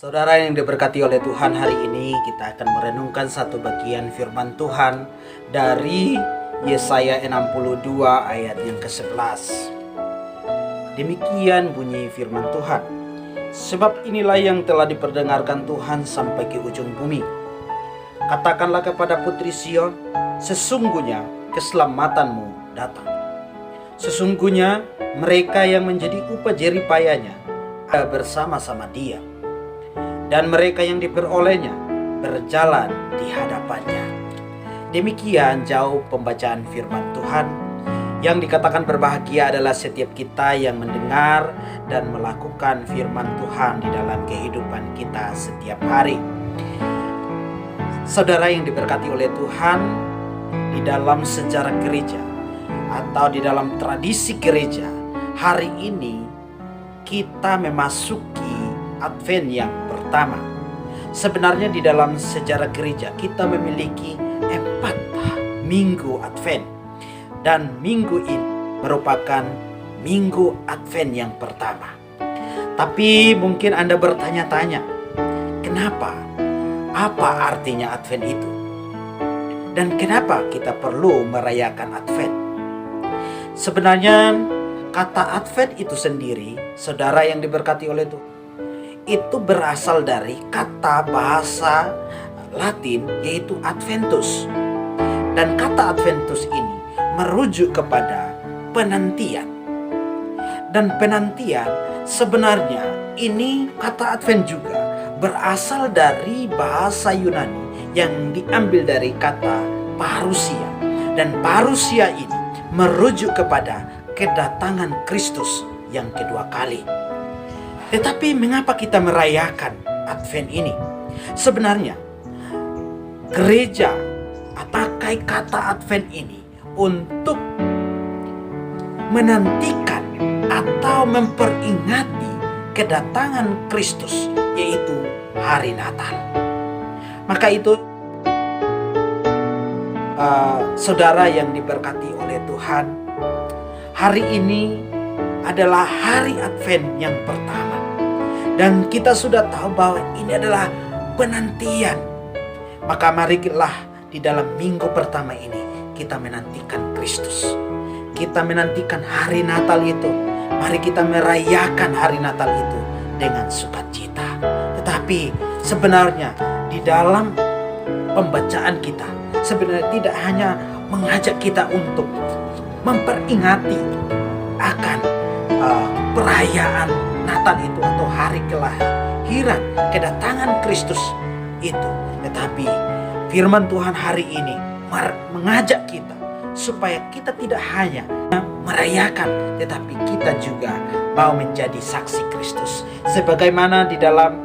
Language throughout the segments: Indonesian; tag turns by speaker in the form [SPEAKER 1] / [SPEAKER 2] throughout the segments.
[SPEAKER 1] Saudara yang diberkati oleh Tuhan, hari ini kita akan merenungkan satu bagian firman Tuhan dari Yesaya 62 ayat yang ke-11. Demikian bunyi firman Tuhan. Sebab inilah yang telah diperdengarkan Tuhan sampai ke ujung bumi. Katakanlah kepada putri Sion, sesungguhnya keselamatanmu datang. Sesungguhnya mereka yang menjadi upah jeripayanya ada bersama-sama dia. Dan mereka yang diperolehnya berjalan di hadapannya. Demikian jauh pembacaan firman Tuhan. Yang dikatakan berbahagia adalah setiap kita yang mendengar dan melakukan firman Tuhan di dalam kehidupan kita setiap hari. Saudara yang diberkati oleh Tuhan, di dalam sejarah gereja atau di dalam tradisi gereja, hari ini kita memasuki Advent yang pertama. Sebenarnya di dalam sejarah gereja kita memiliki 4 minggu Advent. Dan minggu ini merupakan minggu Advent yang pertama. Tapi mungkin Anda bertanya-tanya, kenapa? Apa artinya Advent itu? Dan kenapa kita perlu merayakan Advent? Sebenarnya kata Advent itu sendiri, saudara yang diberkati oleh Tuhan, itu berasal dari kata bahasa Latin yaitu Adventus. Dan kata Adventus ini merujuk kepada penantian. Dan penantian sebenarnya ini kata Advent juga berasal dari bahasa Yunani yang diambil dari kata parousia. Dan parousia ini merujuk kepada kedatangan Kristus yang kedua kali. Tetapi mengapa kita merayakan Advent ini? Sebenarnya gereja pakai kata Advent ini untuk menantikan atau memperingati kedatangan Kristus, yaitu hari Natal. Maka itu saudara yang diberkati oleh Tuhan, hari ini adalah hari Advent yang pertama. Dan kita sudah tahu bahwa ini adalah penantian. Maka marilah di dalam minggu pertama ini kita menantikan Kristus. Kita menantikan hari Natal itu. Mari kita merayakan hari Natal itu dengan sukacita. Tetapi sebenarnya di dalam pembacaan kita sebenarnya tidak hanya mengajak kita untuk memperingati akan perayaan Natal itu atau hari kelahiran kedatangan Kristus itu, tetapi firman Tuhan hari ini mengajak kita supaya kita tidak hanya merayakan, tetapi kita juga mau menjadi saksi Kristus. Sebagaimana di dalam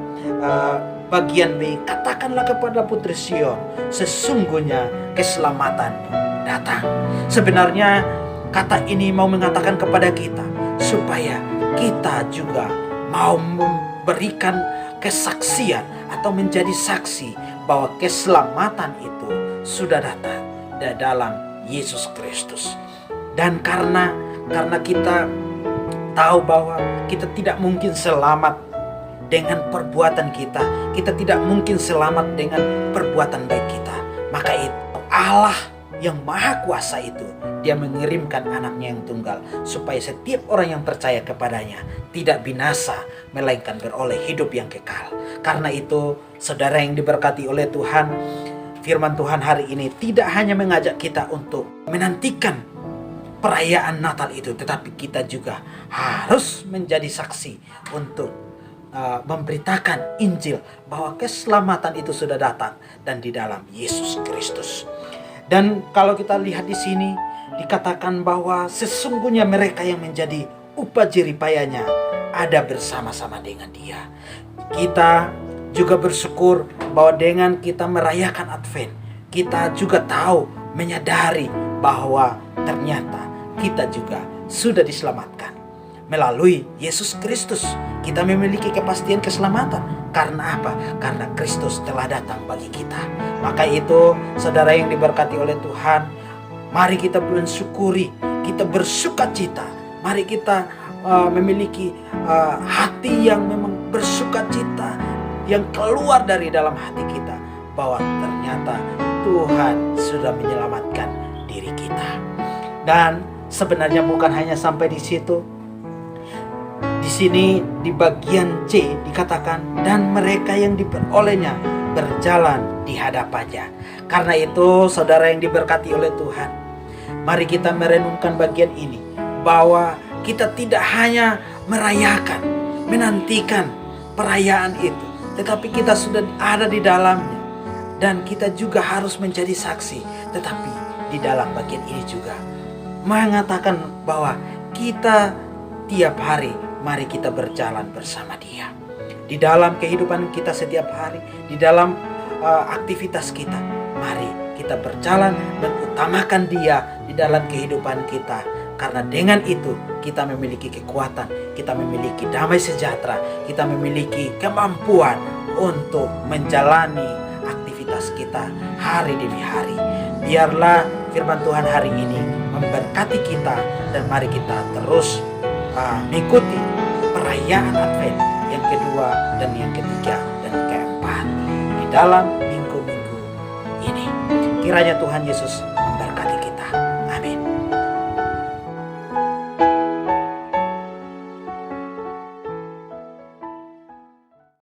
[SPEAKER 1] bagian B, katakanlah kepada putri Sion, sesungguhnya keselamatan datang. Sebenarnya kata ini mau mengatakan kepada kita supaya kita juga mau memberikan kesaksian atau menjadi saksi bahwa keselamatan itu sudah datang di dalam Yesus Kristus. Dan karena kita tahu bahwa kita tidak mungkin selamat dengan perbuatan kita, kita tidak mungkin selamat dengan perbuatan baik kita, maka itu Allah yang Maha Kuasa itu, Dia mengirimkan anaknya yang tunggal supaya setiap orang yang percaya kepadanya tidak binasa, melainkan beroleh hidup yang kekal. Karena itu saudara yang diberkati oleh Tuhan, firman Tuhan hari ini tidak hanya mengajak kita untuk menantikan perayaan Natal itu, tetapi kita juga harus menjadi saksi untuk memberitakan Injil bahwa keselamatan itu sudah datang dan di dalam Yesus Kristus. Dan kalau kita lihat di sini dikatakan bahwa sesungguhnya mereka yang menjadi upah jeripayanya ada bersama-sama dengan Dia. Kita juga bersyukur bahwa dengan kita merayakan Advent, kita juga tahu, menyadari bahwa ternyata kita juga sudah diselamatkan melalui Yesus Kristus. Kita memiliki kepastian keselamatan. Karena apa? Karena Kristus telah datang bagi kita. Maka itu saudara yang diberkati oleh Tuhan, mari kita mensyukuri, kita bersukacita. Mari kita memiliki hati yang memang bersukacita yang keluar dari dalam hati kita bahwa ternyata Tuhan sudah menyelamatkan diri kita. Dan sebenarnya bukan hanya sampai di situ. Di sini di bagian C dikatakan dan mereka yang diperolehnya berjalan di hadapannya. Karena itu saudara yang diberkati oleh Tuhan, mari kita merenungkan bagian ini, bahwa kita tidak hanya merayakan, menantikan perayaan itu, tetapi kita sudah ada di dalamnya. Dan kita juga harus menjadi saksi. Tetapi di dalam bagian ini juga mengatakan bahwa kita tiap hari, mari kita berjalan bersama Dia. Di dalam kehidupan kita setiap hari, di dalam aktivitas kita, mari kita berjalan dan utamakan Dia di dalam kehidupan kita. Karena dengan itu kita memiliki kekuatan, kita memiliki damai sejahtera, kita memiliki kemampuan untuk menjalani aktivitas kita hari demi hari. Biarlah firman Tuhan hari ini memberkati kita, dan mari kita terus mengikuti perayaan Advent yang kedua dan yang ketiga dan keempat di dalam minggu-minggu ini. Kiranya Tuhan Yesus